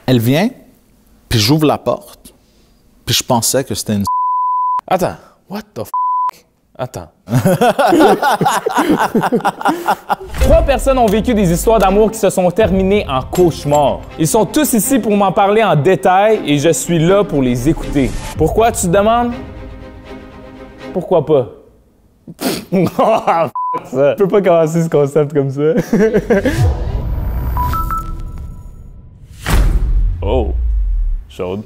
Elle vient, puis j'ouvre la porte, puis je pensais que c'était une... Attends, what the f***? Attends. 3 personnes ont vécu des histoires d'amour qui se sont terminées en cauchemar. Ils sont tous ici pour m'en parler en détail et je suis là pour les écouter. Pourquoi, tu te demandes? Pourquoi pas? Je peux pas commencer ce concept comme ça. Oh, chaude.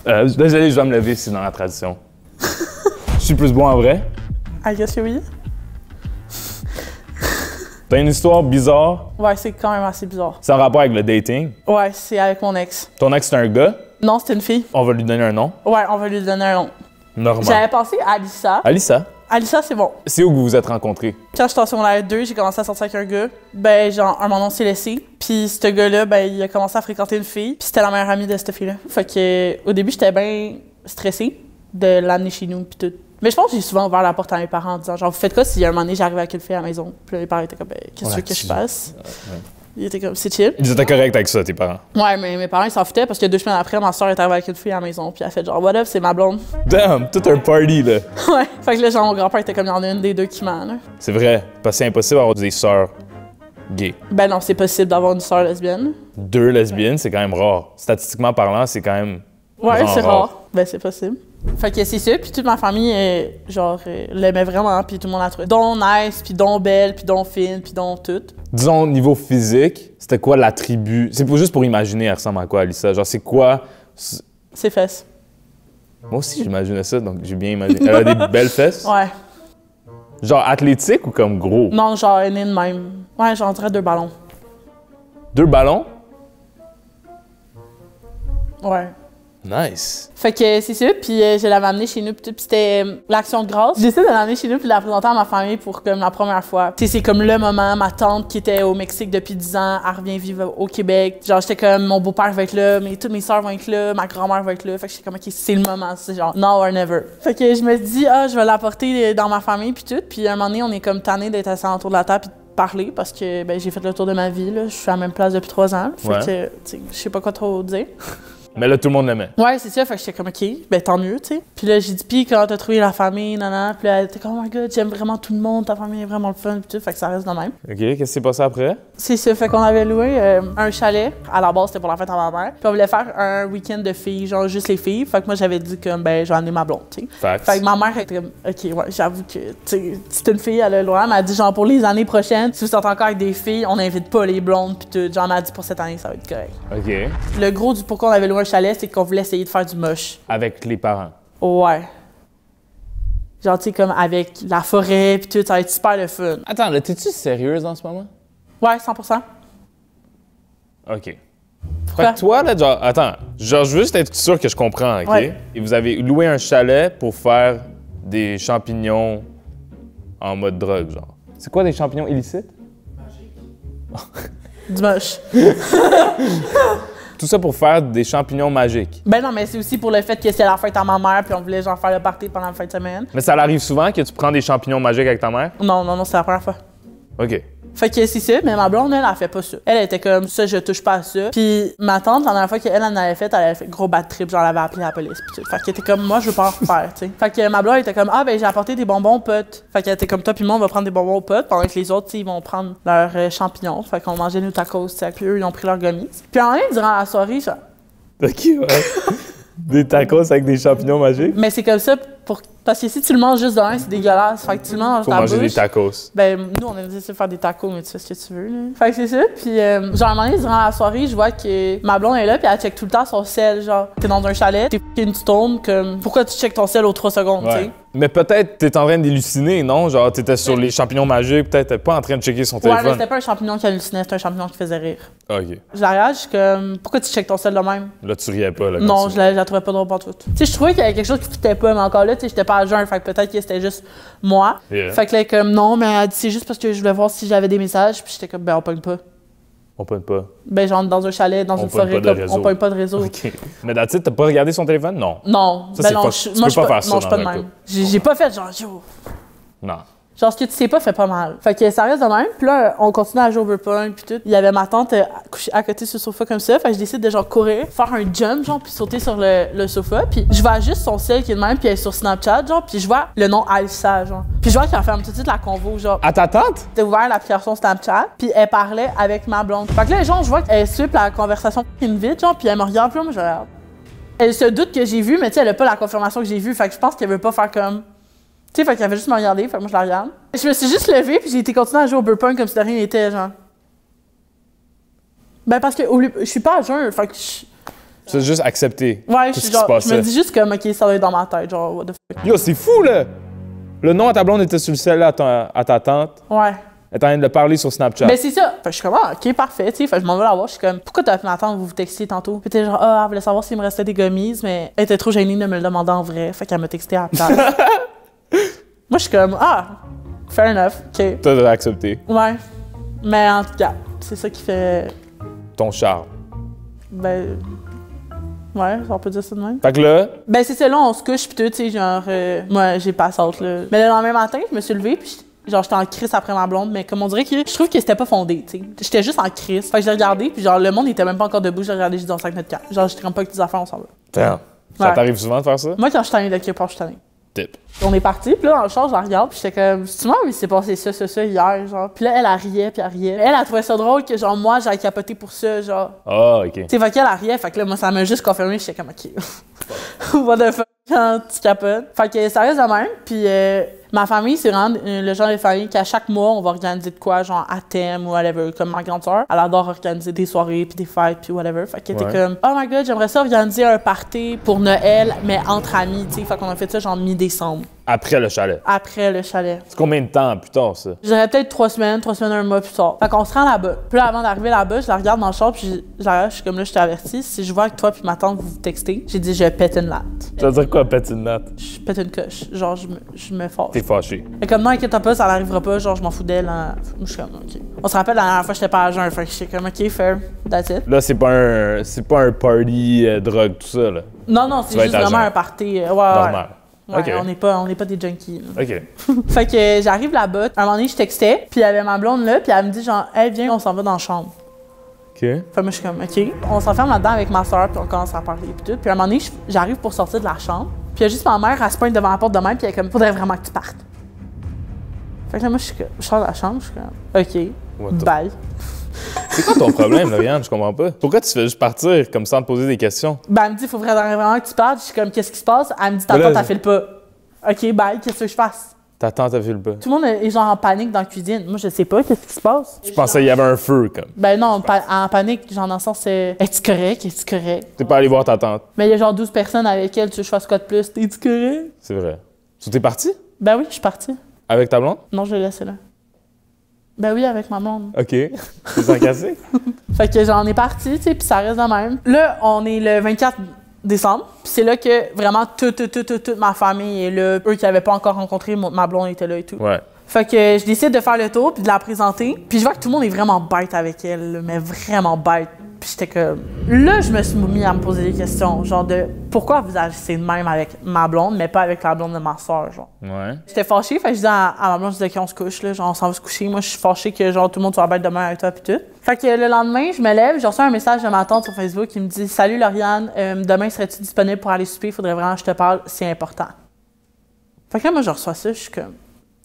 Désolé, je dois me lever, c'est dans la tradition. Je suis plus bon en vrai? I guess que oui. T'as une histoire bizarre? Ouais, c'est quand même assez bizarre. C'est en rapport avec le dating? Ouais, c'est avec mon ex. Ton ex, c'est un gars? Non, c'était une fille. On va lui donner un nom? Ouais, on va lui donner un nom. Normal. J'avais pensé à Alissa. Alissa? Alissa, c'est bon. C'est où que vous vous êtes rencontrés? Quand j'étais en secondaire 2, j'ai commencé à sortir avec un gars. Ben, genre, un moment, on s'est laissé. Puis ce gars-là, ben, il a commencé à fréquenter une fille. Puis c'était la meilleure amie de cette fille-là. Fait que, au début, j'étais bien stressée de l'amener chez nous, puis tout. Mais je pense que j'ai souvent ouvert la porte à mes parents en disant, genre, vous faites quoi si un moment donné, j'arrive avec une fille à la maison? Puis là, mes parents étaient comme, ben, qu'est-ce que tu veux que je fasse? Ouais. Ils étaient comme, c'est chill. Ils étaient corrects avec ça, tes parents? Ouais, mais mes parents, ils s'en foutaient parce que 2 semaines après, ma soeur est arrivée avec une fille à la maison. Puis elle a fait genre, what up, c'est ma blonde. Damn, tout un party, là. Ouais. Fait que là, genre, mon grand-père était comme, il y en a une des deux qui ment, là. C'est vrai, parce que c'est impossible d'avoir des sœurs gays. Ben non, c'est possible d'avoir une soeur lesbienne. 2 lesbiennes, c'est quand même rare. Statistiquement parlant, c'est quand même. Ouais, c'est rare. rare. Ben, c'est possible. Fait que c'est ça, puis toute ma famille, l'aimait vraiment, puis tout le monde la trouvait dont nice, puis dont belle, puis dont fine, puis dont tout. Disons, niveau physique, c'était quoi l'attribut? C'est juste pour imaginer, elle ressemble à quoi, Alissa? Genre, c'est quoi? Ses fesses. Moi aussi, j'imaginais ça, donc j'ai bien imaginé. Elle a des belles fesses? Ouais. Genre athlétique ou comme gros? Non, genre, elle est de même. Ouais, genre, on dirait 2 ballons. 2 ballons? Ouais. Nice. Fait que c'est ça, puis je l'avais amené chez nous, puis c'était l'action de grâce. J'essaie de l'amener chez nous puis de la présenter à ma famille pour comme la première fois. Tu sais, c'est comme le moment, ma tante qui était au Mexique depuis 10 ans, elle revient vivre au Québec. Genre, j'étais comme, mon beau-père va être là, toutes mes sœurs vont être là, ma grand-mère va être là. Fait que j'étais comme, OK, c'est le moment, c'est genre, now or never. Fait que je me dis, je vais l'apporter dans ma famille puis tout. Puis à un moment donné, on est comme tanné d'être assis autour de la table puis de parler parce que, ben, j'ai fait le tour de ma vie, là. Je suis à la même place depuis 3 ans. Fait que, tu sais, je sais pas quoi trop dire. Mais là, tout le monde l'aimait. Ouais, c'est ça. Fait que j'étais comme, OK, ben tant mieux, tu sais. Puis là, j'ai dit, puis quand t'as trouvé la famille, nanana. Puis là, elle était comme, oh my god, j'aime vraiment tout le monde, ta famille est vraiment le fun, puis tout. Fait que ça reste de même. OK, qu'est-ce qui s'est passé après? C'est ça. Fait qu'on avait loué un chalet. À la base, c'était pour la fête à ma mère. Puis on voulait faire un week-end de filles, genre juste les filles. Fait que moi, j'avais dit, comme, ben, je vais amener ma blonde, tu sais. Facts. Fait que ma mère était comme, OK, ouais, j'avoue que, tu sais, c'est une fille, elle a le droit. Elle m'a dit, genre, pour les années prochaines, si vous êtes encore avec des filles, on n'invite pas les blondes, puis tout. Genre, elle m'a dit, pour cette année, ça va être correct. OK. Le gros du pourquoi on avait loué un chalet, c'est qu'on voulait essayer de faire du moche. Avec les parents. Ouais. Genre, tu sais, comme avec la forêt pis tout, ça va être super le fun. Attends, là, t'es-tu sérieuse en ce moment? Ouais, 100%. OK. Pourquoi? Fait que toi, là, genre, attends, genre, je veux juste être sûr que je comprends, OK? Ouais. Et vous avez loué un chalet pour faire des champignons en mode drogue, genre. C'est quoi des champignons illicites? Du moche. Tout ça pour faire des champignons magiques. Ben non, mais c'est aussi pour le fait que c'est la fête à ma mère puis on voulait genre faire le party pendant la fin de semaine. Mais ça arrive souvent que tu prends des champignons magiques avec ta mère? Non, c'est la première fois. OK. Fait que c'est ça, mais ma blonde, elle fait pas ça. Elle était comme ça, je touche pas à ça. Puis ma tante, la dernière fois qu'elle en avait fait, elle avait fait gros bad trip, genre elle avait appelé la police pis tout. Fait qu'elle était comme, moi, je veux pas en refaire, tu sais. Fait que ma blonde était comme, ben j'ai apporté des bonbons aux potes. Fait qu'elle était comme, toi puis moi, on va prendre des bonbons aux potes, pendant que les autres, tu sais, ils vont prendre leurs champignons. Fait qu'on mangeait nos tacos, tu sais, puis eux, ils ont pris leurs gummies. Puis en durant la soirée, ça. OK, ouais. Des tacos avec des champignons magiques? Mais c'est comme ça parce que si tu le manges juste de un, c'est dégueulasse. Fait que tu le manges Faut dans ta manger bouche. des tacos. Ben, nous, on a décidé de faire des tacos, mais tu fais ce que tu veux, là. Fait que c'est ça. Puis, genre, à un moment donné, durant la soirée, je vois que ma blonde est là, puis elle check tout le temps son sel. Genre, t'es dans un chalet, t'es une stone, comme, pourquoi tu check ton sel aux 3 secondes, tu sais? Mais peut-être t'es en train d'halluciner, non? Genre, t'étais sur les champignons magiques, peut-être t'es pas en train de checker son Ouais, mais téléphone. c'était pas un champignon qui hallucinait, c'était un champignon qui faisait rire. OK. Je la regarde, je suis comme, pourquoi tu check ton sel de même? Là, tu riais pas, là. Non, comme je ça. la trouvais pas drôle pas tout. Tu sais, je trouvais qu'il y avait quelque chose qui fitait pas, mais encore là, tu sais, j'étais pas à jeun, fait que peut-être que c'était juste moi. Yeah. Fait que là, comme, non, mais elle dit, c'est juste parce que je voulais voir si j'avais des messages, puis j'étais comme, ben, on pogne pas. On pogne pas. Ben, genre, dans un chalet, dans On une pogne forêt, pas de comme, réseau. on pogne pas de réseau. OK. Mais that's it, t'as pas regardé son téléphone? Non. Non, Ça, ben c'est non, pas- je tu moi, peux je suis pas pas, faire ça non, je suis pas de dans un même. couple. J'ai pas fait genre, yo. Non. Genre, ce que tu sais pas fait pas mal. Fait que ça reste de même. Puis là, on continue à jouer au beer pong, puis tout. Il y avait ma tante couchée à côté sur le sofa comme ça. Fait que je décide de genre courir, faire un jump, genre, puis sauter sur le sofa. Puis je vois juste son ciel qui est de même, puis elle est sur Snapchat, genre, puis je vois le nom Aïssa, genre. Puis je vois qu'elle ferme tout de suite la convo, genre. À ta tante? J'ai ouvert l'application Snapchat, puis elle parlait avec ma blonde. Fait que là, genre, je vois qu'elle suit la conversation vite, genre, puis elle me regarde, puis là, moi, je regarde. Elle se doute que j'ai vu, mais tu sais, elle a pas la confirmation que j'ai vue. Fait que je pense qu'elle veut pas faire comme. Tu sais, fait qu'elle veut juste me regarder, fait que moi je la regarde. Je me suis juste levée, puis j'ai été continuer à jouer au beer pong comme si de rien n'était, genre. Ben parce que je suis pas à jeun, fait que C'est juste accepté. Ouais, tout ce qui genre, se passait. je me dis juste comme, ok, ça doit être dans ma tête, genre, what the fuck. Yo, c'est fou, là! Le nom à ta blonde était sur le sel à ta tante. Ouais. Elle est en train de le parler sur Snapchat. Ben c'est ça. Fait que je suis comme, ah, ok, parfait, tu sais. Fait que je m'en vais la voir, je suis comme, pourquoi t'as appelé ma tante, vous vous textiez tantôt? Puis t'es genre, ah, elle voulait savoir s'il me restait des gummies, mais elle était trop gênée de me le demander en vrai, fait qu'elle m'a texté à la place. Moi, je suis comme, ah, fair enough, ok. Toi, t'as accepté. Ouais. Mais en tout cas, c'est ça qui fait. Ton charme. Ben. Ouais, on peut dire ça de même. Fait que là, Ben, c'est ça, là, on se couche, pis tout, tu sais, genre. Moi, j'ai pas saute, là. Mais le lendemain matin, je me suis levée, pis genre, j'étais en crise après ma blonde, mais comme on dirait que je trouve que c'était pas fondé, tu sais. J'étais juste en crise. Fait que j'ai regardé, pis genre, le monde était même pas encore debout, j'ai regardé, j'ai dit, on sac notre camp. Genre, j'étais comme pas que des affaires, on s'en va. ça Ouais. t'arrive souvent de faire ça? Moi, quand je suis tannée de K-pop, je suis tannée. Tip. On est parti, puis là, dans le char, je la regarde, puis j'étais comme, c'est moi, il s'est passé ça hier, genre. Puis là, elle riait, puis elle riait. Elle trouvait ça drôle que, genre, moi, j'avais capoté pour ça, genre. Ah, OK. Tu sais, fait qu'elle riait, fait que là, moi, ça m'a juste confirmé, j'étais comme, ok. What the fuck, quand tu capotes. Fait que ça reste de même, puis ma famille, c'est vraiment le genre de famille qu'à chaque mois, on va organiser de quoi, genre à thème ou whatever. Comme ma grande sœur, elle adore organiser des soirées, puis des fêtes, puis whatever. Fait qu'elle était comme, oh my god, j'aimerais ça organiser un party pour Noël, mais entre amis, tu sais. Fait qu'on a fait ça, genre mi-décembre. Après le chalet. Après le chalet. C'est combien de temps plus tard, ça? Je dirais peut-être 3 semaines, 1 mois plus tard. Fait qu'on se rend là-bas. Puis là, avant d'arriver là-bas, je la regarde dans le char, puis je la regarde, je suis comme là, je t'ai averti. Si je vois que toi puis ma tante vous vous textez, j'ai dit, je pète une latte. Tu vas dire quoi, pète une natte? Je pète une coche. Genre, je me fâche. T'es fâché. Et comme non, inquiète pas, ça n'arrivera pas. Genre, je m'en fous d'elle. Hein. Je suis comme, ok. On se rappelle la dernière fois, j'étais pas à jeun. Fait que j'étais comme, ok, fair. That's it. Là, c'est pas un party drogue, tout ça, là. Non, c'est juste vraiment un party. Normal. Ouais, OK. on n'est pas des junkies. Là. OK. Fait que j'arrive là-bas. À un moment donné, je textais, puis il y avait ma blonde là, puis elle me dit genre, hey, viens, on s'en va dans la chambre. OK. Fait que moi, je suis comme, OK. On s'enferme là-dedans avec ma soeur, puis on commence à parler, puis tout. Puis à un moment donné, j'arrive pour sortir de la chambre, puis il y a juste ma mère, elle se pointe devant la porte de même, puis elle est comme, faudrait vraiment que tu partes. Fait que là, moi, je sors de la chambre, je suis comme, What OK, the- bye. C'est quoi ton problème, Lauriane? Je comprends pas. Pourquoi tu fais juste partir comme sans te poser des questions? Ben, elle me dit, faudrait vraiment que tu partes. Je suis comme, qu'est-ce qui se passe? Elle me dit, ta Mais là, tante, elle file pas. OK, bye, qu'est-ce que je fasse? Ta tante a vu le bas. Tout le monde est genre en panique dans la cuisine. Moi, je sais pas, qu'est-ce qui se passe? Je pensais qu'il y avait un feu, comme. Ben non, en panique, genre dans le sens, es-tu correct? Es-tu correct? T'es pas allé voir ta tante. Mais il y a genre 12 personnes avec elle, tu veux que je fasse quoi de plus? T'es-tu correct? C'est vrai. T'es parti? Ben oui, je suis partie. Avec ta blonde? Non, je l'ai laissé là. Ben oui, avec ma blonde. OK. T'es sans casser? Fait que j'en ai parti, tu sais, puis ça reste de même. Là, on est le 24 décembre, puis c'est là que vraiment toute ma famille est là. Eux qui n'avaient pas encore rencontré, ma blonde était là et tout. Ouais. Fait que je décide de faire le tour puis de la présenter. Puis je vois que tout le monde est vraiment bête avec elle, là, mais vraiment bête. Puis j'étais comme... Là, je me suis mis à me poser des questions, genre de pourquoi vous agissez de même avec ma blonde, mais pas avec la blonde de ma soeur, genre. Ouais. J'étais fâchée, fait que je dis à ma blonde, je disais qu'on se couche, là, genre on s'en va se coucher. Moi, je suis fâchée que genre tout le monde soit bête demain avec toi puis tout. Fait que le lendemain, je me lève, j'ai reçu un message de ma tante sur Facebook qui me dit « Salut Lauriane, demain serais-tu disponible pour aller souper? Faudrait vraiment que je te parle, c'est important. » Fait que là, moi, je reçois ça, je suis comme...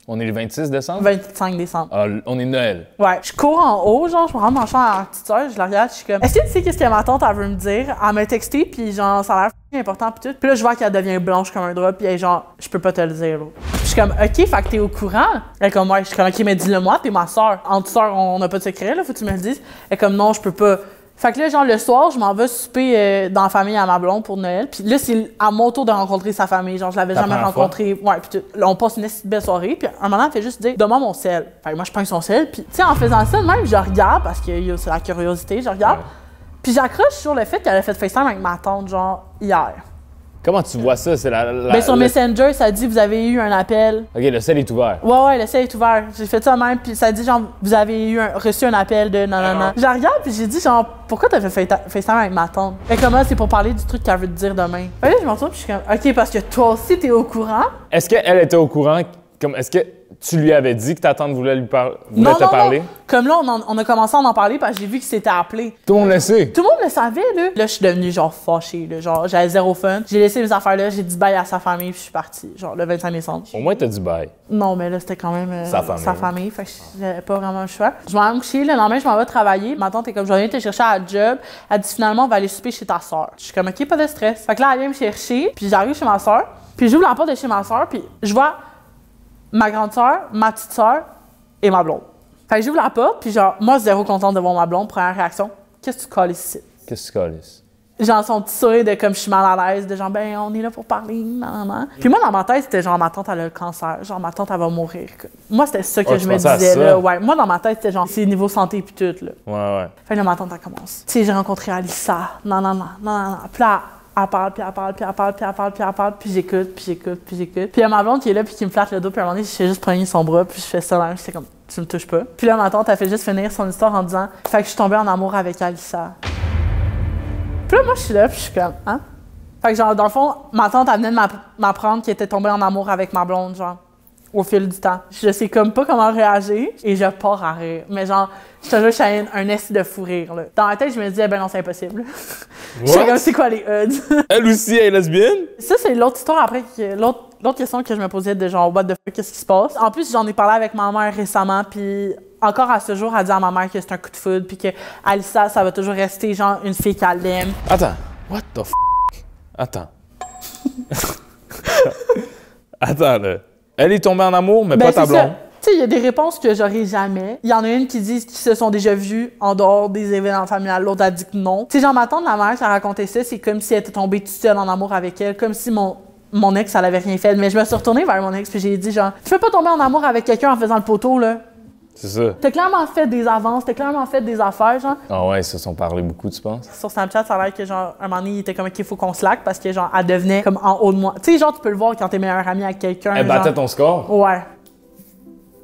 On est le 26 décembre? 25 décembre. Ah, on est Noël. Ouais, je cours en haut, genre, je me rentre dans le champ à la petite soeur, je la regarde, je suis comme, est-ce que tu sais qu'est-ce que ma tante, elle veut me dire? Elle m'a texté, puis genre, ça a l'air important, puis tout. Puis là, je vois qu'elle devient blanche comme un drap, puis elle est genre, je peux pas te le dire, là. Je suis comme, OK, fait que t'es au courant? Elle est comme, ouais, je suis comme, OK, mais dis-le moi, t'es ma soeur. Entre soeurs, on n'a pas de secret, là, faut que tu me le dises. Elle est comme, non, je peux pas. Fait que là, genre, le soir, je m'en vais souper dans la famille à ma blonde pour Noël. Puis là, c'est à mon tour de rencontrer sa famille. Genre, je l'avais jamais rencontré. Ouais, puis là, on passe une belle soirée. Puis un moment, elle fait juste dire, donne-moi mon sel. Fait que moi, je prends son sel. Puis, tu sais, en faisant ça, même, je regarde, parce que c'est la curiosité, je regarde. Ouais. Puis j'accroche sur le fait qu'elle a fait FaceTime avec ma tante, genre, hier. Comment tu vois ça? C'est Ben, sur Messenger, ça dit, vous avez eu un appel. OK, le sel est ouvert. Ouais, le sel est ouvert. J'ai fait ça même, puis ça dit, genre, vous avez reçu un appel de nanana. Je la regarde, puis j'ai dit, genre, pourquoi t'as fait FaceTime avec ma tante? Et comment c'est pour parler du truc qu'elle veut te dire demain? Fait que là, je m'en retourne, puis je suis comme, OK, parce que toi aussi, t'es au courant. Est-ce qu'elle était au courant? Est-ce que Tu lui avais dit que ta tante voulait te Non. parler? Comme là, on a commencé à en parler parce que j'ai vu qu'il s'était appelé. Tout le monde le sait. Tout le monde le savait, là. Là, je suis devenue, genre, fâchée, là. Genre, j'avais zéro fun. J'ai laissé mes affaires là, j'ai dit bye à sa famille, puis je suis partie, genre, le 25 décembre. Au moins, t'as dit bye. Non, mais là, c'était quand même Sa famille, fait que j'avais pas vraiment le choix. Je m'en vais me coucher, le lendemain, je m'en vais travailler. Ma tante est comme, je viens te chercher à la job. Elle dit, finalement, on va aller souper chez ta soeur. Je suis comme, OK, pas de stress. Fait que là, elle vient me chercher, puis j'arrive chez ma soeur, puis j'ouvre la porte de chez ma soeur, puis je vois ma grande soeur, ma petite soeur et ma blonde. Fait que j'ouvre la porte, puis genre, moi, zéro contente de voir ma blonde. Première réaction, qu'est-ce que tu colles ici? Qu'est-ce que tu calisses? Genre, son petit sourire de comme je suis mal à l'aise, de genre, ben, on est là pour parler, nan. Puis moi, dans ma tête, c'était genre, ma tante, elle a le cancer, genre, ma tante, elle va mourir. Moi, c'était ça que je me disais, là. Ouais, moi, dans ma tête, c'était genre, c'est niveau santé, puis tout, là. Ouais. Fait que là, ma tante, elle commence. Tu sais, j'ai rencontré Alissa, non. Puis là, elle parle, puis j'écoute. Puis il y a ma blonde qui est là, puis qui me flatte le dos, puis à un moment donné, je fais juste prendre son bras, puis je fais ça, là, j'étais comme, tu me touches pas. Puis là, ma tante, elle fait juste finir son histoire en disant, fait que je suis tombée en amour avec Alissa. Puis là, moi, je suis là, puis je suis comme, hein? Fait que, genre, dans le fond, ma tante, elle venait de m'apprendre qu'elle était tombée en amour avec ma blonde, genre, au fil du temps. Je sais comme pas comment réagir, et je pars à rire. Mais genre, je te jure, j'avais un esti de fou rire, là. Dans la tête, je me disais, ben non, c'est impossible. J'étais comme, c'est quoi les odds? Elle aussi, elle est lesbienne? Ça, c'est l'autre histoire après, l'autre question que je me posais de genre, what the fuck, qu'est-ce qui se passe? En plus, j'en ai parlé avec ma mère récemment, puis encore à ce jour, elle dit à ma mère que c'est un coup de foudre, puis que Alissa, ça va toujours rester genre une fille qu'elle aime. Attends, what the f***? Attends. Attends, là. Elle est tombée en amour, mais pas ta blonde. Tu sais, il y a des réponses que j'aurais jamais. Il y en a une qui dit qu'ils se sont déjà vus en dehors des événements familiales. L'autre a dit que non. Tu sais, genre, ma tante, la mère, qui a raconté ça, c'est comme si elle était tombée toute seule en amour avec elle, comme si mon ex, elle avait rien fait. Mais je me suis retournée vers mon ex, puis j'ai dit, genre, tu peux pas tomber en amour avec quelqu'un en faisant le poteau, là. C'est ça. T'as clairement fait des avances, t'as clairement fait des affaires, genre. Ah ouais, ils se sont parlé beaucoup, tu penses? Sur Snapchat, ça a l'air que, genre, un moment donné, il était comme qu'il faut qu'on slack parce que, genre, elle devenait comme en haut de moi. Tu sais, genre, tu peux le voir quand t'es meilleure amie avec quelqu'un. Elle battait ton score? Ouais.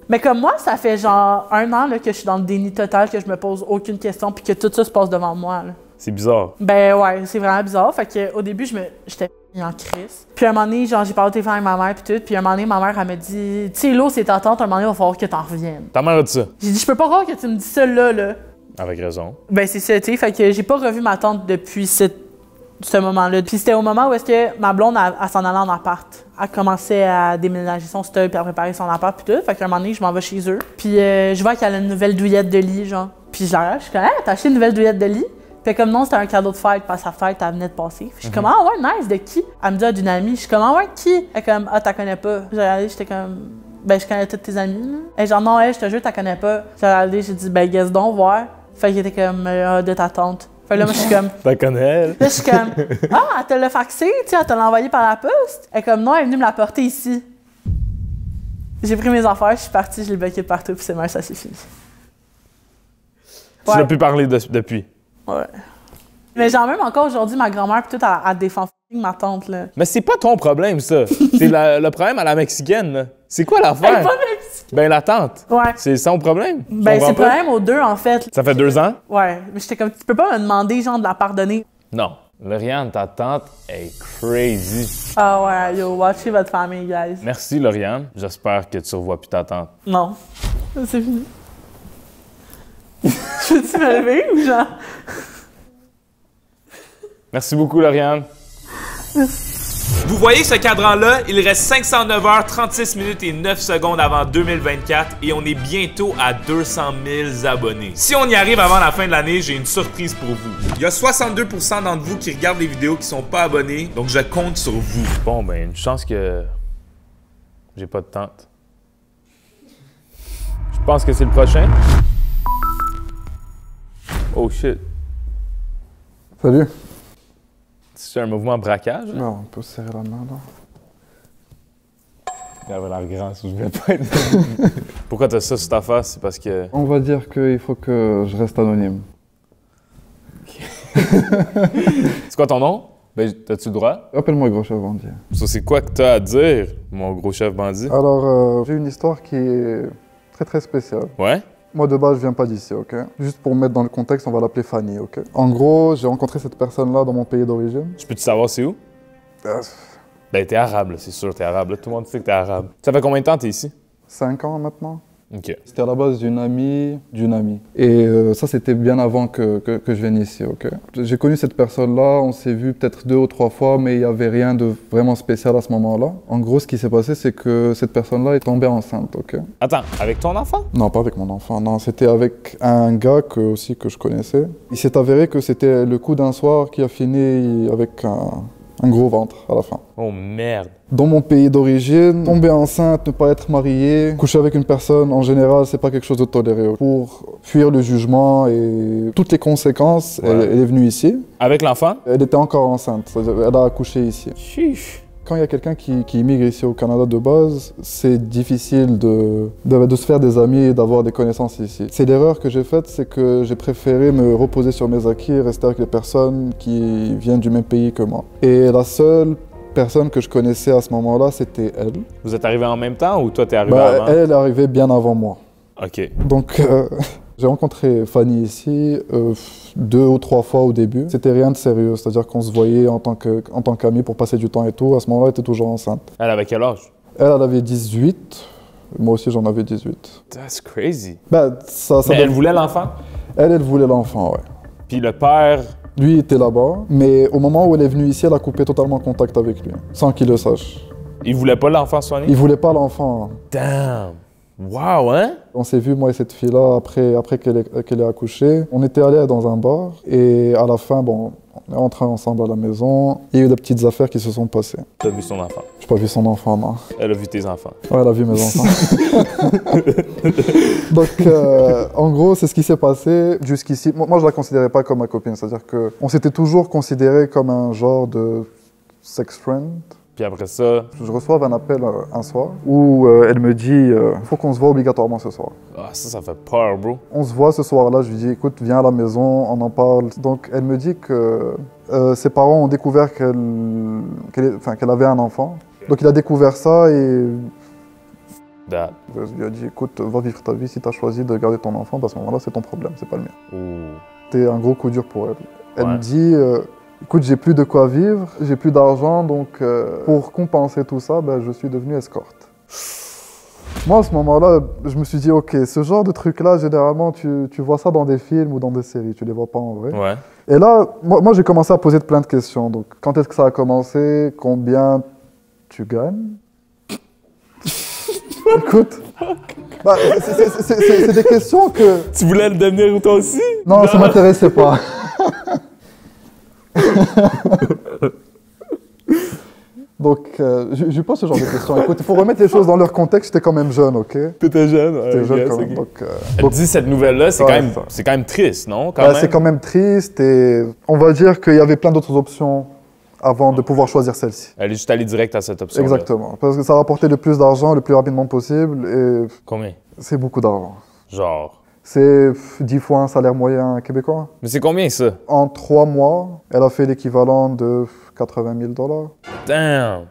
Mais comme moi, ça fait genre 1 an là, que je suis dans le déni total, que je me pose aucune question puis que tout ça se passe devant moi. Là. C'est bizarre. Ben ouais, c'est vraiment bizarre. Fait que au début, j'étais en crise. Puis à un moment donné, genre, j'ai parlé au téléphone avec ma mère puis tout. Puis à un moment donné, ma mère, elle me dit, tu sais, Lo, c'est ta tante, à un moment donné, il va falloir que t'en reviennes. Ta mère a dit ça? J'ai dit, je peux pas croire que tu me dis ça là. Avec raison. Ben c'est ça, tu sais. Fait que j'ai pas revu ma tante depuis ce moment-là. Puis c'était au moment où est-ce que ma blonde, elle s'en allait en appart. Elle commençait à déménager son stock puis à préparer son appart puis tout. Fait qu'à un moment donné, je m'en vais chez eux. Puis je vois qu'elle a une nouvelle douillette de lit, genre. Puis je la regarde, je suis comme, hey, t'as acheté une nouvelle douillette de lit? Puis comme non, c'était un cadeau de fête, parce que sa fête, elle venait de passer. Je suis comme, ah ouais, nice, de qui? Elle me dit, d'une amie. Je suis comme, ah ouais, qui? Elle est comme, ah, t'as connais pas. J'ai regardé, j'étais comme, ben, je connais toutes tes amies. Elle genre, non, je te jure, t'as connais pas. J'ai regardé, j'ai dit, ben, guess donc, voir. Fait qu'elle était comme, de ta tante. Fait là, moi, je suis comme. T'as connais elle? Là, je suis comme, ah, elle te l'a faxé, tu sais, elle te l'a envoyé par la poste. Elle est comme, non, elle est venue me la porter ici. J'ai pris mes affaires, je suis partie, je l'ai bloqué de partout, puis c'est mal, ça s'est fini. Tu n'as plus parlé depuis? Ouais. Mais genre, même encore aujourd'hui, ma grand-mère, puis tout, elle défend ma tante, là. Mais c'est pas ton problème, ça. C'est le problème à la mexicaine, là. C'est quoi l'affaire? Elle est pas mexicaine. Ben, la tante. Ouais. C'est son problème. Ben, c'est le problème aux deux, en fait. Ça fait 2 ans? Ouais. Mais j'étais comme, tu peux pas me demander, genre, de la pardonner. Non. Lauriane, ta tante est crazy. Ah ouais, yo, watchez votre famille, guys. Merci, Lauriane. J'espère que tu revois plus ta tante. Non. C'est fini. Je peux-tu me lever ou genre? Merci beaucoup, Lauriane. Vous voyez ce cadran-là? Il reste 509 heures, 36 minutes et 9 secondes avant 2024 et on est bientôt à 200 000 abonnés. Si on y arrive avant la fin de l'année, j'ai une surprise pour vous. Il y a 62% d'entre vous qui regardent les vidéos qui sont pas abonnés, donc je compte sur vous. Bon, ben, une chance que j'ai pas de tante. Je pense que c'est le prochain. Oh shit. Salut. C'est un mouvement braquage? Hein? Non, on peut se serrer la main là. Il avait l'air grand, si je voulais pas être. Pourquoi t'as ça sur ta face? C'est parce que. On va dire qu'il faut que je reste anonyme. C'est quoi ton nom? Ben, t'as-tu le droit? Appelle-moi gros chef bandit. Ça, c'est quoi que t'as à dire, mon gros chef bandit? Alors, j'ai une histoire qui est très très spéciale. Ouais? Moi de base, je viens pas d'ici, ok? Juste pour me mettre dans le contexte, on va l'appeler Fanny, ok? En gros, j'ai rencontré cette personne-là dans mon pays d'origine. Je peux-tu savoir c'est où? Ben, t'es arabe, là, c'est sûr, t'es arabe. Là, tout le monde sait que t'es arabe. Ça fait combien de temps t'es ici? 5 ans maintenant. OK. C'était à la base d'une amie d'une amie. Et ça, c'était bien avant que je vienne ici, ok? J'ai connu cette personne-là, on s'est vu peut-être 2 ou 3 fois, mais il n'y avait rien de vraiment spécial à ce moment-là. En gros, ce qui s'est passé, c'est que cette personne-là est tombée enceinte, ok? Attends, avec ton enfant? Non, pas avec mon enfant, non. C'était avec un gars aussi que je connaissais. Il s'est avéré que c'était le coup d'un soir qui a fini avec un gros ventre à la fin. Oh merde. Dans mon pays d'origine, tomber enceinte, ne pas être mariée, coucher avec une personne, en général, c'est pas quelque chose de toléré. Pour fuir le jugement et toutes les conséquences, Ouais. elle est venue ici. Avec l'enfant? Elle était encore enceinte, c'est-à-dire elle a accouché ici. Chiche. Quand il y a quelqu'un qui immigre ici au Canada de base, c'est difficile de se faire des amis et d'avoir des connaissances ici. C'est l'erreur que j'ai faite, c'est que j'ai préféré me reposer sur mes acquis et rester avec les personnes qui viennent du même pays que moi. Et la seule personne que je connaissais à ce moment-là, c'était elle. Vous êtes arrivés en même temps ou toi t'es arrivé Bah, avant? elle est arrivée bien avant moi. OK. Donc, j'ai rencontré Fanny ici 2 ou 3 fois au début. C'était rien de sérieux, c'est-à-dire qu'on se voyait en tant qu'amis pour passer du temps et tout. À ce moment-là, elle était toujours enceinte. Elle avait quel âge? Elle avait 18, moi aussi j'en avais 18. That's crazy. Ben, ça Mais elle voulait l'enfant? elle voulait l'enfant, ouais. Puis le père... Lui était là-bas, mais au moment où elle est venue ici, elle a coupé totalement contact avec lui, sans qu'il le sache. Il voulait pas l'enfant soigné? Il voulait pas l'enfant. Damn! Wow, hein? On s'est vu, moi et cette fille-là, après qu'elle ait accouché. On était allés dans un bar et à la fin, bon, on est rentrés ensemble à la maison. Il y a eu des petites affaires qui se sont passées. T'as vu son enfant? J'ai pas vu son enfant, non. Elle a vu tes enfants. Ouais, elle a vu mes enfants. Donc, en gros, c'est ce qui s'est passé jusqu'ici. Moi, je la considérais pas comme ma copine. C'est-à-dire qu'on s'était toujours considéré comme un genre de sex friend. Puis après ça... Je reçois un appel un soir où elle me dit il faut qu'on se voit obligatoirement ce soir. Ah, ça fait peur, bro. On se voit ce soir-là, je lui dis écoute, viens à la maison, on en parle. Donc elle me dit que ses parents ont découvert qu'elle avait un enfant. Donc il a découvert ça et Dad. je lui ai dit écoute, va vivre ta vie, si tu as choisi de garder ton enfant, à ce moment-là c'est ton problème, c'est pas le mien. Ouh. C'était un gros coup dur pour elle. Elle Ouais. me dit écoute, j'ai plus de quoi vivre, j'ai plus d'argent, donc pour compenser tout ça, ben, je suis devenu escorte. Moi, à ce moment-là, je me suis dit, ok, ce genre de truc-là, généralement, tu vois ça dans des films ou dans des séries, tu les vois pas en vrai. Ouais. Et là, moi j'ai commencé à poser plein de questions. Donc, quand est-ce que ça a commencé? Combien tu gagnes? Écoute, bah, c'est des questions que... Tu voulais le devenir toi aussi? Non, ça m'intéressait pas. Donc, je lui pose ce genre de questions. Écoute, il faut remettre les choses dans leur contexte. J'étais quand même jeune, ok? T'étais jeune, ouais. J'étais jeune yes, quand même. ok. Donc, Elle dit cette nouvelle-là, c'est Ouais, c'est quand même triste, non? Quand bah, même? c'est quand même triste et on va dire qu'il y avait plein d'autres options avant de pouvoir choisir celle-ci. Elle est juste allée direct à cette option. Exactement. Parce que ça rapportait le plus d'argent le plus rapidement possible et Combien? c'est beaucoup d'argent. Genre. C'est 10 fois un salaire moyen québécois. Mais c'est combien ça? En 3 mois, elle a fait l'équivalent de 80 000 $. Damn!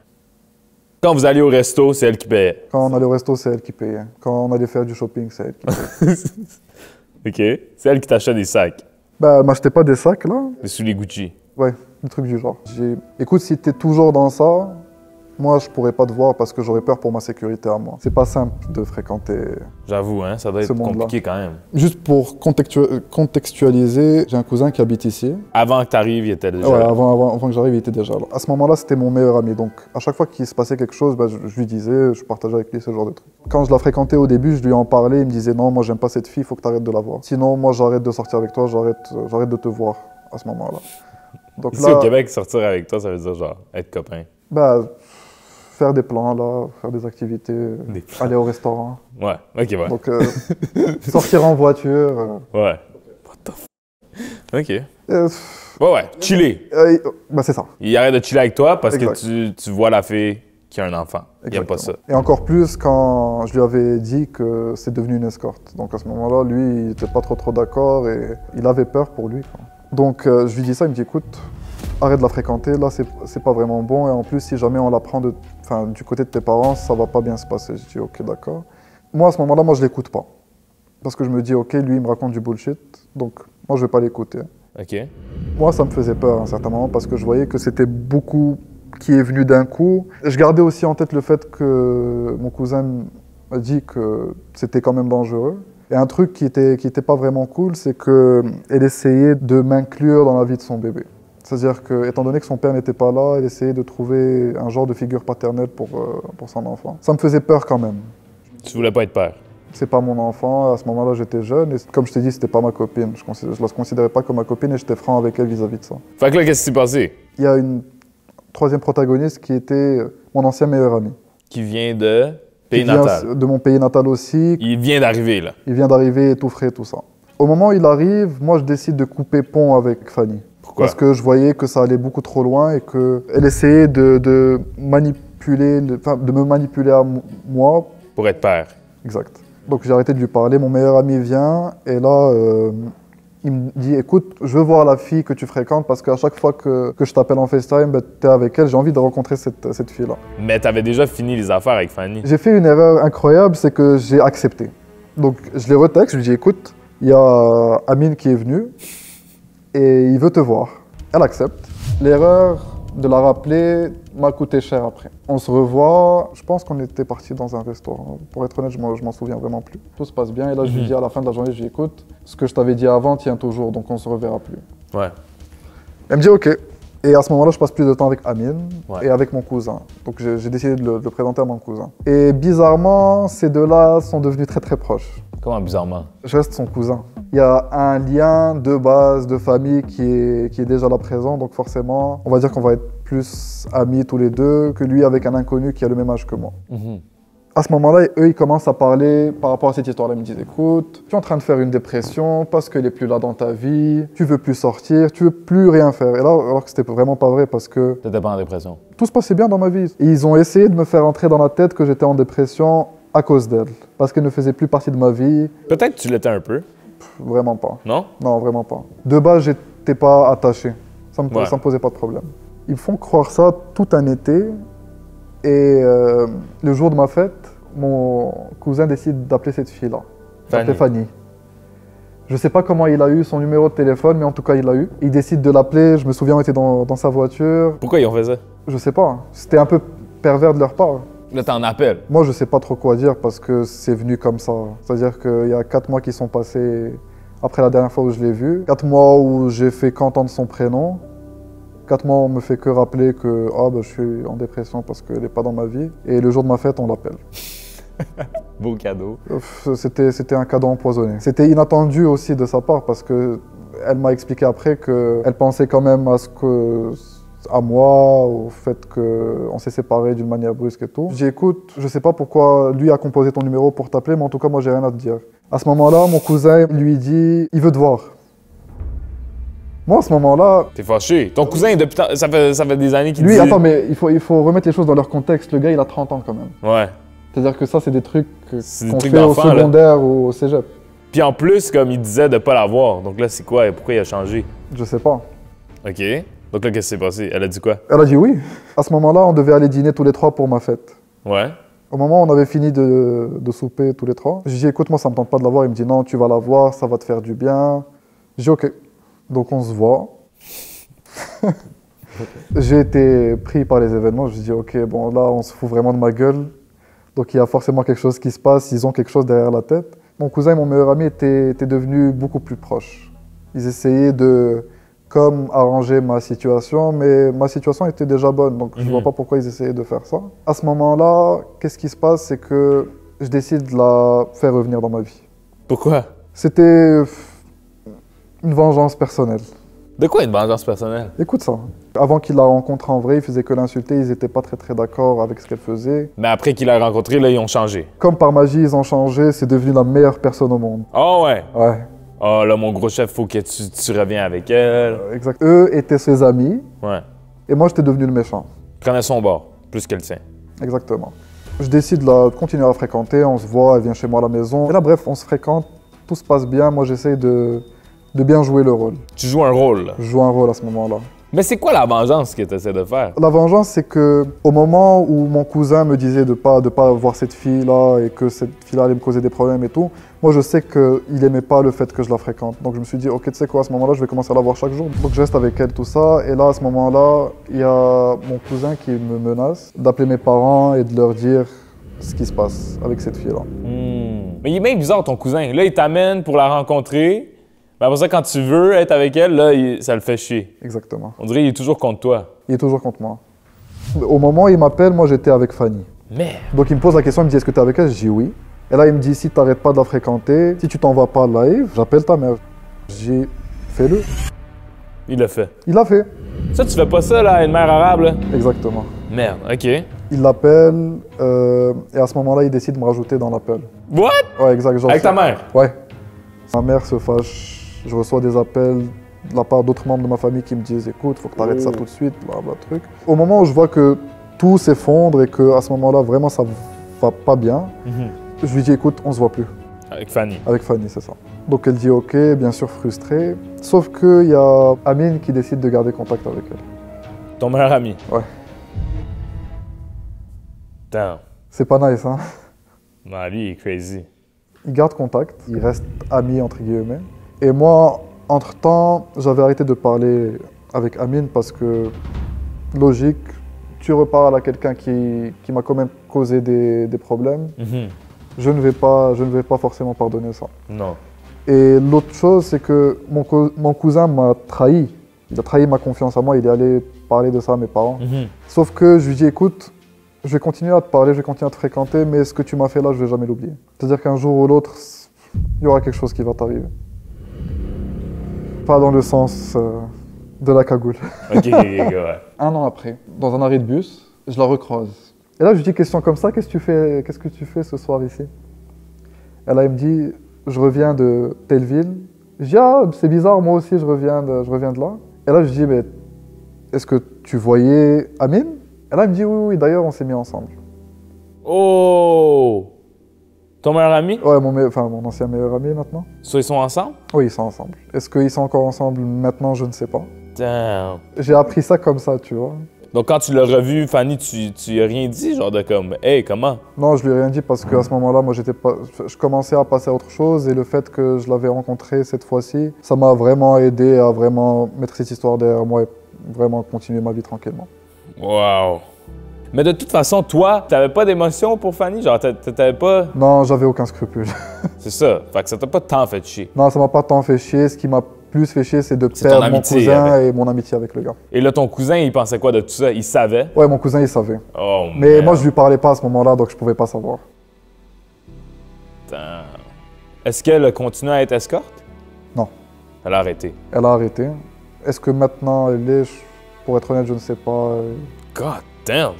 Quand vous alliez au resto, c'est elle qui payait. Quand on allait au resto, c'est elle qui payait. Quand on allait faire du shopping, c'est elle qui payait. OK? C'est elle qui t'achète des sacs. Bah, elle m'achetait pas des sacs, là. Des souliers Gucci. Ouais, des trucs du genre. Écoute, si t'es toujours dans ça, moi, je pourrais pas te voir parce que j'aurais peur pour ma sécurité à moi. C'est pas simple de fréquenter. J'avoue, hein, ça doit Ce être monde-là. compliqué quand même. Juste pour contextualiser, j'ai un cousin qui habite ici. Avant que t'arrives, il était déjà Ouais, là. avant que j'arrive, il était déjà là. À ce moment-là, c'était mon meilleur ami. Donc, à chaque fois qu'il se passait quelque chose, bah, je lui disais, je partageais avec lui ce genre de trucs. Quand je la fréquentais au début, je lui en parlais. Il me disait, non, moi, j'aime pas cette fille, il faut que tu arrêtes de la voir. Sinon, moi, j'arrête de sortir avec toi, j'arrête de te voir à ce moment-là. Donc Ici au Québec, sortir avec toi, ça veut dire genre être copain. bah, faire des plans, là, faire des activités, Des plans. aller au restaurant. Ouais, ok, ouais. Donc, sortir en voiture. Ouais. What the f... Ok. Euh, Ouais, chiller. bah, c'est ça. Il arrête de chiller avec toi parce Exact. que tu vois la fille qui a un enfant. Il aime pas ça. Et encore plus quand je lui avais dit que c'est devenu une escorte. Donc à ce moment-là, lui, il n'était pas trop d'accord et il avait peur pour lui, quoi. Donc je lui dis ça, il me dit écoute, arrête de la fréquenter, là c'est pas vraiment bon et en plus si jamais on la prend du côté de tes parents, ça va pas bien se passer. Je dis ok d'accord. Moi à ce moment-là, moi je l'écoute pas. Parce que je me dis ok, lui il me raconte du bullshit, donc moi je vais pas l'écouter. Ok. Moi, ça me faisait peur à un certain moment parce que je voyais que c'était beaucoup qui est venu d'un coup. Je gardais aussi en tête le fait que mon cousin m'a dit que c'était quand même dangereux. Et un truc qui était pas vraiment cool, c'est qu'elle essayait de m'inclure dans la vie de son bébé. C'est-à-dire que, étant donné que son père n'était pas là, elle essayait de trouver un genre de figure paternelle pour son enfant. Ça me faisait peur quand même. Tu voulais pas être père? C'est pas mon enfant, à ce moment-là j'étais jeune, et comme je t'ai dit, c'était pas ma copine. Je la considérais pas comme ma copine et j'étais franc avec elle vis-à-vis de ça. Fait que là, qu'est-ce qui s'est passé? Il y a une troisième protagoniste qui était mon ancien meilleur ami. Qui vient de pays Qui vient natal. de mon pays natal aussi. Il vient d'arriver, là. Il vient d'arriver étouffé, tout ça. Au moment où il arrive, moi je décide de couper pont avec Fanny. Pourquoi? Parce que je voyais que ça allait beaucoup trop loin et qu'elle essayait de manipuler, de me manipuler à moi. Pour être père. Exact. Donc j'ai arrêté de lui parler, mon meilleur ami vient et là il me dit écoute, je veux voir la fille que tu fréquentes parce qu'à chaque fois que je t'appelle en FaceTime, ben, tu es avec elle, j'ai envie de rencontrer cette fille-là. Mais t'avais déjà fini les affaires avec Fanny. J'ai fait une erreur incroyable, c'est que j'ai accepté. Donc je l'ai retexte, je lui dis écoute, il y a Amine qui est venu et il veut te voir. Elle accepte. L'erreur de la rappeler m'a coûté cher après. On se revoit, je pense qu'on était partis dans un restaurant. Pour être honnête, je m'en souviens vraiment plus. Tout se passe bien et là je lui dis à la fin de la journée, je lui dis écoute, ce que je t'avais dit avant tient toujours, donc on se reverra plus. Ouais. Elle me dit ok. Et à ce moment-là, je passe plus de temps avec Amine Ouais. et avec mon cousin. Donc j'ai décidé de le présenter à mon cousin. Et bizarrement, ces deux-là sont devenus très très proches. Comment bizarrement? Je reste son cousin. Il y a un lien de base, de famille qui est déjà là présent, donc forcément, on va dire qu'on va être plus amis tous les deux que lui avec un inconnu qui a le même âge que moi. À ce moment-là, eux, ils commencent à parler par rapport à cette histoire-là. Ils me disent, écoute, tu es en train de faire une dépression parce qu'elle n'est plus là dans ta vie, tu veux plus sortir, tu veux plus rien faire. Et là, alors que c'était vraiment pas vrai parce que T'étais pas en dépression. tout se passait bien dans ma vie. Et ils ont essayé de me faire entrer dans la tête que j'étais en dépression à cause d'elle, parce qu'elle ne faisait plus partie de ma vie. Peut-être que tu l'étais un peu, Vraiment pas. non? Non, vraiment pas. De base, j'étais pas attaché. Ça me, Ouais. ça me posait pas de problème. Ils me font croire ça tout un été. Et le jour de ma fête, mon cousin décide d'appeler cette fille-là. D'appeler Fanny. Je sais pas comment il a eu son numéro de téléphone, mais en tout cas, il l'a eu. Il décide de l'appeler. Je me souviens, on était dans sa voiture. Pourquoi ils ont fait ça? Je sais pas. C'était un peu pervers de leur part. Là, t'en appelles. Moi, je sais pas trop quoi dire parce que c'est venu comme ça. C'est-à-dire qu'il y a 4 mois qui sont passés après la dernière fois où je l'ai vu. 4 mois où j'ai fait qu'entendre son prénom. 4 mois, on me fait que rappeler que je suis en dépression parce qu'elle n'est pas dans ma vie. Et le jour de ma fête, on l'appelle. Beau cadeau. C'était un cadeau empoisonné. C'était inattendu aussi de sa part parce qu'elle m'a expliqué après qu'elle pensait quand même à moi, au fait qu'on s'est séparés d'une manière brusque et tout. Je dis écoute, je sais pas pourquoi lui a composé ton numéro pour t'appeler, mais en tout cas moi j'ai rien à te dire. À ce moment-là, mon cousin lui dit il veut te voir. Moi à ce moment-là... T'es fâché. Ton cousin, depuis ça fait des années qu'il Lui, dit... attends, mais il faut remettre les choses dans leur contexte. Le gars il a 30 ans quand même. Ouais. C'est-à-dire que ça c'est des trucs C'est des qu'on trucs fait au d'enfant, là. secondaire ou au cégep. Puis en plus, comme il disait de pas l'avoir. Donc là, c'est quoi? Et pourquoi il a changé? Je sais pas. OK. Donc là, qu'est-ce qui s'est passé? Elle a dit quoi? Elle a dit oui. À ce moment-là, on devait aller dîner tous les trois pour ma fête. Ouais. Au moment où on avait fini de souper tous les trois, je dis écoute, moi ça me tente pas de la voir. Il me dit non, tu vas la voir, ça va te faire du bien. Je dis ok. Donc on se voit. J'ai été pris par les événements. Je dis ok, bon là on se fout vraiment de ma gueule. Donc il y a forcément quelque chose qui se passe. Ils ont quelque chose derrière la tête. Mon cousin et mon meilleur ami étaient devenus beaucoup plus proches. Ils essayaient de arranger ma situation, mais ma situation était déjà bonne, donc je vois pas pourquoi ils essayaient de faire ça. À ce moment-là, qu'est-ce qui se passe, c'est que je décide de la faire revenir dans ma vie. Pourquoi? C'était une vengeance personnelle. De quoi une vengeance personnelle? Écoute ça. Avant qu'il la rencontre en vrai, il faisait que l'insulter, ils étaient pas très d'accord avec ce qu'elle faisait. Mais après qu'il l'a rencontré, là, ils ont changé. Comme par magie, ils ont changé, c'est devenu la meilleure personne au monde. Oh ouais. Ouais. Oh là, mon gros chef, faut que tu reviens avec elle. Exact. Eux étaient ses amis, Ouais. et moi j'étais devenu le méchant. Prenait son bord, plus que le sien. Exactement. Je décide de continuer à la fréquenter, on se voit, elle vient chez moi à la maison. Et là, bref, on se fréquente, tout se passe bien. Moi, j'essaye de bien jouer le rôle. Tu joues un rôle, là. Je joue un rôle à ce moment-là. Mais c'est quoi la vengeance que tu essaies de faire? La vengeance, c'est que au moment où mon cousin me disait de pas voir cette fille-là et que cette fille-là allait me causer des problèmes et tout, moi, je sais qu'il aimait pas le fait que je la fréquente. Donc, je me suis dit, ok, tu sais quoi, à ce moment-là, je vais commencer à la voir chaque jour. Donc, je reste avec elle, tout ça. Et là, à ce moment-là, il y a mon cousin qui me menace d'appeler mes parents et de leur dire ce qui se passe avec cette fille-là. Mais il est bien bizarre, ton cousin. Là, il t'amène pour la rencontrer. Mais après ça, quand tu veux être avec elle, là, ça le fait chier. Exactement. On dirait qu'il est toujours contre toi. Il est toujours contre moi. Au moment où il m'appelle, moi j'étais avec Fanny. Merde. Donc il me pose la question, il me dit est-ce que tu es avec elle? Je dis oui. Et là il me dit si tu n'arrêtes pas de la fréquenter, si tu t'en vas pas live, j'appelle ta mère. J'ai fais-le. Il l'a fait. Il l'a fait. Ça, tu fais pas ça, là, à une mère arabe, là? Exactement. Merde, OK. Il l'appelle et à ce moment-là il décide de me rajouter dans l'appel. What? Ouais, exact. Genre, Avec ta mère? Ouais. Ma mère se fâche. Je reçois des appels de la part d'autres membres de ma famille qui me disent écoute, faut que tu arrêtes ça tout de suite, blablabla truc. Au moment où je vois que tout s'effondre et qu'à ce moment-là, vraiment, ça va pas bien, je lui dis écoute, on se voit plus. Avec Fanny. Avec Fanny, c'est ça. Donc elle dit ok, bien sûr frustrée. Sauf qu'il y a Amine qui décide de garder contact avec elle. Ton meilleur ami? Ouais. Damn. C'est pas nice, hein? Non, lui, il est crazy. Il garde contact, il reste ami entre guillemets. Et moi, entre-temps, j'avais arrêté de parler avec Amine parce que, logique, tu reparles à quelqu'un qui m'a quand même causé des problèmes. Je ne vais pas forcément pardonner ça. Non. Et l'autre chose, c'est que mon cousin m'a trahi. Il a trahi ma confiance en moi, il est allé parler de ça à mes parents. Sauf que je lui dis, écoute, je vais continuer à te parler, je vais continuer à te fréquenter, mais ce que tu m'as fait là, je ne vais jamais l'oublier. C'est-à-dire qu'un jour ou l'autre, il y aura quelque chose qui va t'arriver. Pas dans le sens de la cagoule. OK, ouais. Un an après, dans un arrêt de bus, je la recroise. Et là, je lui dis question comme ça, qu'est-ce que tu fais ce soir ici? Et là, elle me dit, je reviens de telle ville. Je dis, ah, c'est bizarre, moi aussi, je reviens de là. Et là, je dis, mais est-ce que tu voyais Amine? Et là, elle me dit, oui, d'ailleurs, on s'est mis ensemble. Oh! Ton meilleur ami? Ouais, mon ancien meilleur ami maintenant. So, ils sont ensemble? Oui, ils sont ensemble. Est-ce qu'ils sont encore ensemble maintenant? Je ne sais pas. Damn. J'ai appris ça comme ça, tu vois. Donc, quand tu l'as revu, Fanny, tu lui as rien dit, genre de comme, hey, comment? Non, je lui ai rien dit parce qu'à ce moment-là, moi, je commençais à passer à autre chose et le fait que je l'avais rencontré cette fois-ci, ça m'a vraiment aidé à vraiment mettre cette histoire derrière moi et vraiment continuer ma vie tranquillement. Wow. Mais de toute façon, toi, t'avais pas d'émotion pour Fanny? Genre, t'avais pas... Non, j'avais aucun scrupule. C'est ça. Fait que ça t'a pas tant fait chier. Non, ça m'a pas tant fait chier. Ce qui m'a plus fait chier, c'est de perdre mon cousin et mon amitié avec le gars. Et là, ton cousin, il pensait quoi de tout ça? Il savait? Ouais, mon cousin, il savait. Oh, mais merde. moi, je lui parlais pas à ce moment-là, donc je pouvais pas savoir. Damn. Est-ce qu'elle a continué à être escorte? Non. Elle a arrêté. Elle a arrêté. Est-ce que maintenant, elle est... Pour être honnête, je ne sais pas. God damn!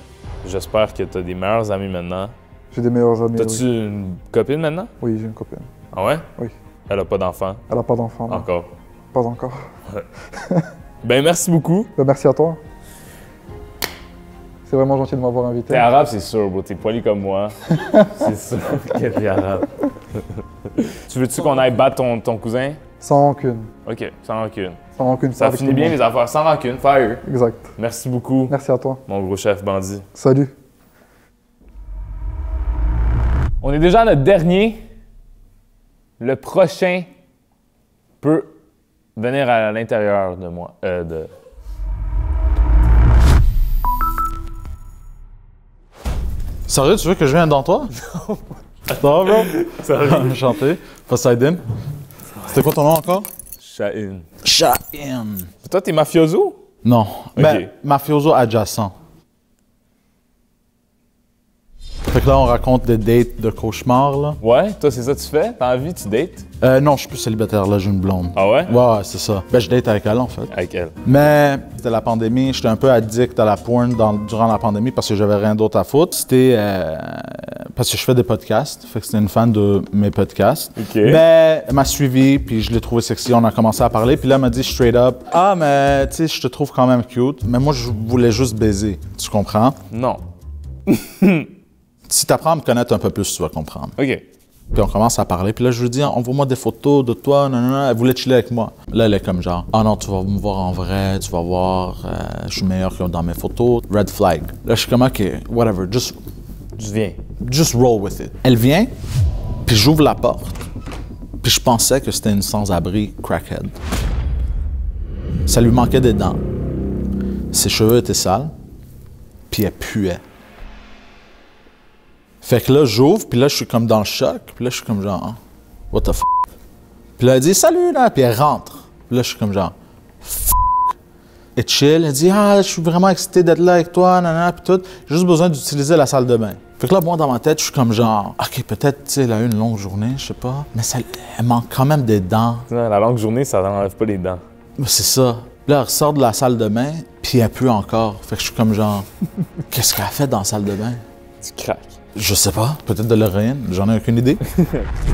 J'espère que t'as des meilleurs amis maintenant. J'ai des meilleurs amis. T'as-tu une copine maintenant? Oui, j'ai une copine. Ah ouais? Oui. Elle a pas d'enfant? Elle a pas d'enfant. non. Encore? Pas encore. Ben merci beaucoup. Ben, merci à toi. C'est vraiment gentil de m'avoir invité. T'es arabe, c'est sûr, bro. T'es poilu comme moi. C'est sûr que t'es arabe. Tu veux-tu qu'on aille battre ton cousin? Sans rancune. OK, sans rancune. Sans rancune. Ça avec finit tout le bien monde. les affaires. Sans rancune, fire. Exact. Merci beaucoup, Merci à toi. mon gros chef bandit. Salut. On est déjà à notre dernier. Le prochain peut venir à l'intérieur de moi. Sérieux, tu veux que je vienne dans toi? Non. bro? Salut. Enchanté. Poseidon. C'était quoi ton nom encore? Shahin. Shahin. Toi, t'es mafioso? Non. Ben, mafioso adjacent. Fait que là, on raconte des dates de cauchemar, là. Ouais, toi, c'est ça que tu fais? T'as envie, tu dates? Non, je suis plus célibataire, là, j'ai une blonde. Ah ouais? Ouais, c'est ça. Ben, je date avec elle, en fait. Avec elle. Mais c'était la pandémie, j'étais un peu addict à la porn durant la pandémie parce que j'avais rien d'autre à foutre. C'était parce que je fais des podcasts, fait que c'était une fan de mes podcasts. OK. Mais elle m'a suivi, puis je l'ai trouvé sexy, on a commencé à parler, puis là, elle m'a dit straight up, « Ah, mais tu sais, je te trouve quand même cute, mais moi, je voulais juste baiser. » Tu comprends? Non. Si tu apprends à me connaître un peu plus, tu vas comprendre. OK. Puis on commence à parler, puis là, je lui dis, envoie-moi des photos de toi, nanana. Elle voulait chiller avec moi. Là, elle est comme genre, ah non, tu vas me voir en vrai, tu vas voir, je suis meilleur que dans mes photos. Red flag. Là, je suis comme, OK, whatever, just viens. Just roll with it. Elle vient, puis j'ouvre la porte, puis je pensais que c'était une sans-abri crackhead. Ça lui manquait des dents. Ses cheveux étaient sales, puis elle puait. Fait que là, j'ouvre, puis là, je suis comme dans le choc. Puis là, je suis comme genre, what the f***? Puis là, elle dit, salut, là. Puis elle rentre. Puis là, je suis comme genre, f***. Et chill. Elle dit, je suis vraiment excité d'être là avec toi, nanana, puis tout. J'ai juste besoin d'utiliser la salle de bain. Fait que là, moi, dans ma tête, je suis comme genre, OK, peut-être, tu sais, elle a eu une longue journée, je sais pas. Mais ça, elle manque quand même des dents. La longue journée, ça n'enlève pas les dents. Mais c'est ça. Là, elle ressort de la salle de bain, puis elle pue encore. Fait que je suis comme genre, qu'est-ce qu'elle a fait dans la salle de bain? Tu craques. Je sais pas. Peut-être de l'héroïne. J'en ai aucune idée.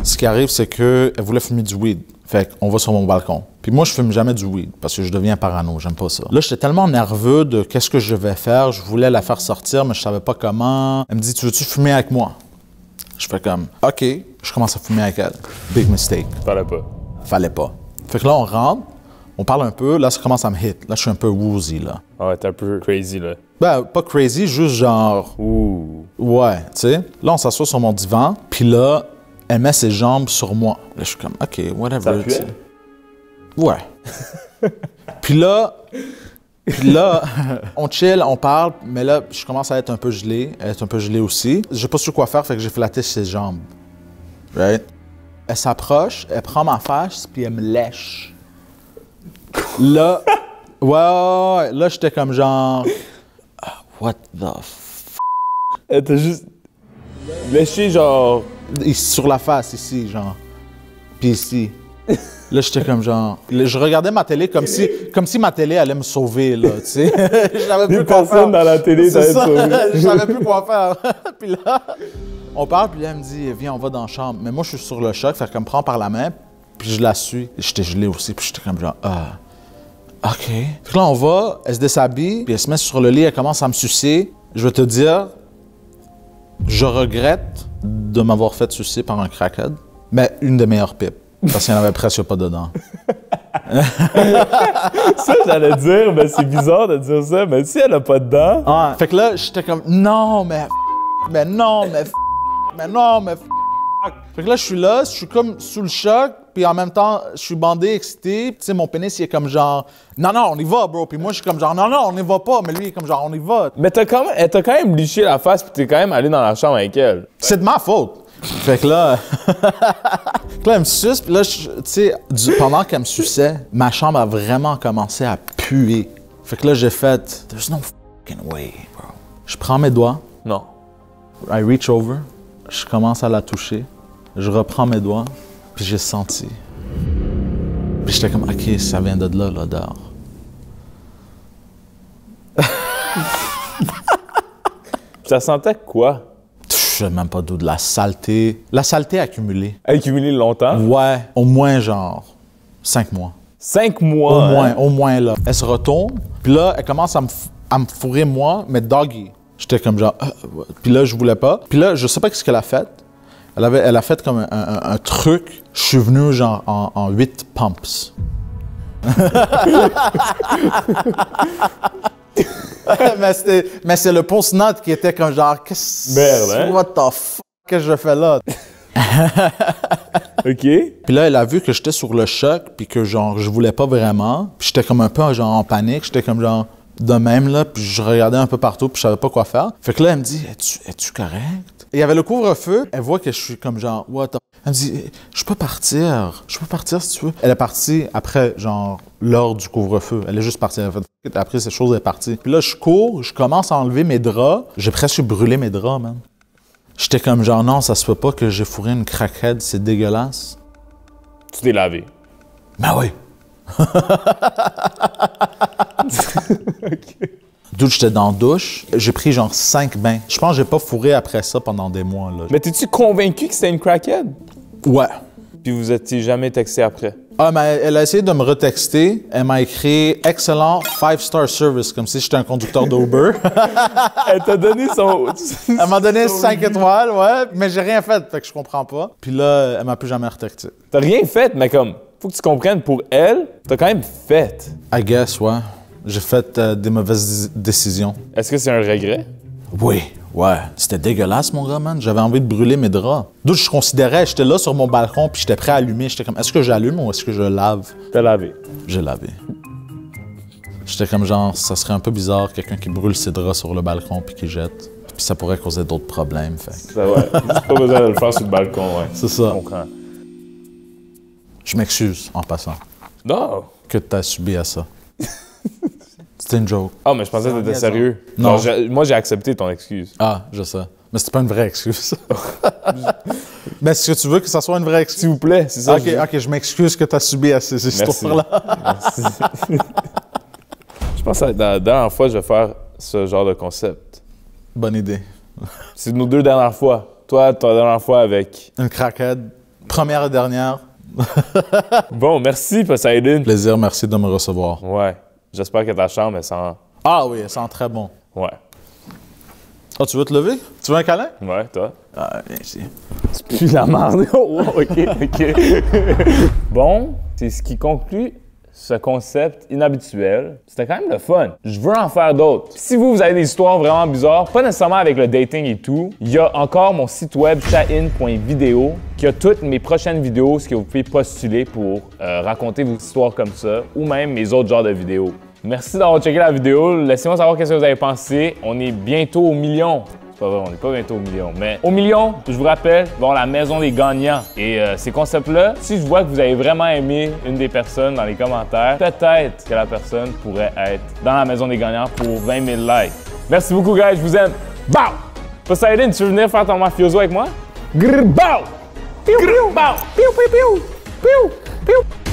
Ce qui arrive, c'est qu'elle voulait fumer du weed. Fait qu'on va sur mon balcon. Puis moi, je fume jamais du weed parce que je deviens parano. J'aime pas ça. Là, j'étais tellement nerveux de qu'est-ce que je vais faire. Je voulais la faire sortir, mais je savais pas comment. Elle me dit, tu veux-tu fumer avec moi? Je fais comme, OK. Je commence à fumer avec elle. Big mistake. Fallait pas. Fallait pas. Fait que là, on rentre. On parle un peu. Là, ça commence à me hit. Là, je suis un peu woozy, là. Ah ouais, t'es un peu crazy, là. Ben, pas crazy, juste genre... Ouh. Ouais, tu sais. Là, on s'assoit sur mon divan, puis là, elle met ses jambes sur moi. Là, je suis comme, OK, whatever. Ça puait? Ouais. Puis là, on chill, on parle, mais là, je commence à être un peu gelé. Elle est un peu gelée aussi. J'ai pas su quoi faire, fait que j'ai flatté ses jambes. Right? Elle s'approche, elle prend ma face, puis elle me lèche. Là, ouais, là, j'étais comme genre... What the f... Elle t'a juste léché, genre... Sur la face, ici, genre. Puis ici. Là, j'étais comme genre... Je regardais ma télé comme si ma télé allait me sauver, là, tu sais. Je savais plus quoi faire. Personne dans la télé C'est t'allait ça, sauver. je savais plus quoi faire. Puis là, on parle, puis là, elle me dit, viens, on va dans la chambre. Mais moi, je suis sur le choc, fait qu'elle me prend par la main, puis je la suis. J'étais gelé aussi, puis j'étais comme genre, OK. Fait que là, on va, elle se déshabille, puis elle se met sur le lit, elle commence à me sucer. Je vais te dire, je regrette de m'avoir fait sucer par un crackhead, mais une des meilleures pipes, parce qu'il n'y en avait presque pas dedans. Ça, j'allais dire, mais c'est bizarre de dire ça, mais si elle a pas de dents... Ah, fait que là, j'étais comme, non, mais non, mais Fait que là, je suis comme sous le choc, puis en même temps, je suis bandé, excité. Tu sais, mon pénis, il est comme genre, non, on y va, bro. Puis moi, je suis comme genre, non, on n'y va pas. Mais lui, il est comme genre, on y va. Mais elle t'a quand même liché la face, puis t'es quand même allé dans la chambre avec elle. C'est de ma faute. Fait que là, elle me suce, puis là, tu sais, pendant qu'elle me suçait, ma chambre a vraiment commencé à puer. Fait que là, j'ai fait, there's no fucking way, bro. Je prends mes doigts, Non. I reach over, je commence à la toucher, je reprends mes doigts, puis j'ai senti. Puis j'étais comme, OK, ça vient de là, l'odeur. Ça sentait quoi? Je sais même pas d'où, de la saleté. La saleté accumulée. Accumulé longtemps? Ouais, au moins genre 5 mois. 5 mois? Au moins là. Elle se retourne, puis là, elle commence à me fourrer moi, mais doggy. J'étais comme genre, ouais. Puis là, je voulais pas. Puis là, je sais pas ce qu'elle a fait. Elle a fait comme un truc. Je suis venu genre en 8 pumps. mais c'est le post-note qui était comme genre, Merde, hein? What the f*** que je fais là? OK. Puis là, elle a vu que j'étais sur le choc, puis que genre, je voulais pas vraiment. Puis j'étais comme un peu genre en panique. J'étais comme genre de même là, puis je regardais un peu partout, puis je savais pas quoi faire. Fait que là, elle me dit, es-tu correct? Et il y avait le couvre-feu. Elle voit que je suis comme genre, what the... Elle me dit, je peux partir si tu veux. Elle est partie après, genre, l'heure du couvre-feu. Elle est juste partie. Elle a fait, après, ces choses, elle est partie. Puis là, je cours, je commence à enlever mes draps. J'ai presque brûlé mes draps, man. J'étais comme genre, non, ça se peut pas que j'ai fourré une crackhead, c'est dégueulasse. Tu t'es lavé. Ben oui. OK. D'où j'étais dans la douche, j'ai pris genre 5 bains. Je pense que j'ai pas fourré après ça pendant des mois, là. Mais t'es-tu convaincu que c'était une crackhead? Ouais. Puis vous étiez jamais texté après? Ah, mais elle a essayé de me retexter. Elle m'a écrit « Excellent 5-star service », comme si j'étais un conducteur d'Uber. Elle t'a donné son... Elle m'a donné 5 étoiles, ouais, mais j'ai rien fait, fait que je comprends pas. Puis là, elle m'a plus jamais retexté. T'as rien fait, mais comme, faut que tu comprennes, pour elle, t'as quand même fait. I guess, ouais. J'ai fait des mauvaises décisions. Est-ce que c'est un regret? Oui, ouais. C'était dégueulasse, mon gars, man. J'avais envie de brûler mes draps. D'où je considérais, j'étais là sur mon balcon, puis j'étais prêt à allumer. J'étais comme, est-ce que j'allume ou est-ce que je lave? T'as lavé. J'ai lavé. J'étais comme genre, ça serait un peu bizarre, quelqu'un qui brûle ses draps sur le balcon puis qui jette. Puis ça pourrait causer d'autres problèmes, fait. Ça, ouais. C'est pas besoin de le faire sur le balcon, ouais. C'est ça. Je comprends. Je m'excuse, en passant, Non! que t'as subi à ça. C'était une joke. Ah, mais je pensais que t'étais sérieux. Non. Genre, moi, j'ai accepté ton excuse. Ah, je sais. Mais c'était pas une vraie excuse. Mais est-ce que tu veux que ça soit une vraie excuse? S'il vous plaît, c'est ça. Ok, je m'excuse que t'as subi à ces histoires-là. Merci. Je pense que la dernière fois, je vais faire ce genre de concept. Bonne idée. C'est nos 2 dernières fois. Toi, ta dernière fois avec... Une craquette. Première et dernière. Bon, merci, Poseidon. Plaisir, merci de me recevoir. Ouais. J'espère que ta chambre, elle sent... Ah oui, elle sent très bon. Ouais. Ah, tu veux te lever? Tu veux un câlin? Ouais, toi? Ah, viens ici. C'est plus la merde. Oh, OK. Bon, c'est ce qui conclut ce concept inhabituel. C'était quand même le fun. Je veux en faire d'autres. Si vous avez des histoires vraiment bizarres, pas nécessairement avec le dating et tout, il y a encore mon site web chahin.video qui a toutes mes prochaines vidéos, ce que vous pouvez postuler pour raconter vos histoires comme ça ou même mes autres genres de vidéos. Merci d'avoir checké la vidéo. Laissez-moi savoir qu'est-ce que vous avez pensé. On est bientôt au million. C'est pas vrai, on n'est pas bientôt au million. Mais au million, je vous rappelle, il va y avoir la maison des gagnants. Et ces concepts-là, si je vois que vous avez vraiment aimé une des personnes dans les commentaires, peut-être que la personne pourrait être dans la maison des gagnants pour 20 000 likes. Merci beaucoup, guys. Je vous aime. Bow! Poseidon, tu veux venir faire ton mafioso avec moi? Grrr, bow! Piou, piou, bow! Piou, piou, piou! Piou, piou!